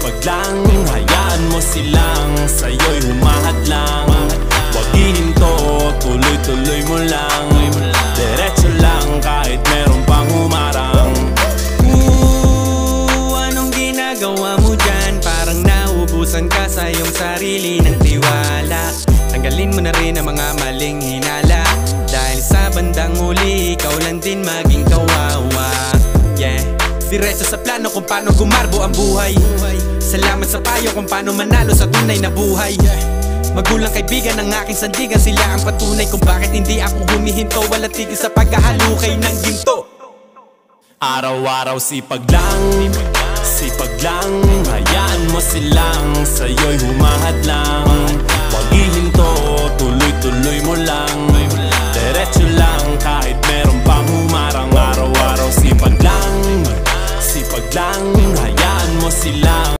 sipag lang, hayaan mo silang sa'yo'y humahadlang. Huwag ihinto, tuloy-tuloy mo lang, diretso lang kahit meron pang humarang. Anong ginagawa mo dyan? Parang naubusan ka sa iyong sarili ng tiwala. Tanggalin mo na rin ang mga maling hinala, dahil sa bandang huli ikaw lang din maging kawawa. Yeah, diretso sa plano kung paano gumarbo ang buhay. Salamat sa payo kung paano manalo sa tunay na buhay. Magulang kaibigan ng aking sandigan, sila ang patunay kung bakit hindi ako humihinto. Walang tigil sa pagkahalukay ng ginto. Araw-araw sipag lang, hayaan mo silang sa'yo'y humahadlang. Huwag ihinto, tuloy-tuloy mo lang, diretso lang kahit meron pang humarang. Araw-araw sipag lang, hayaan mo silang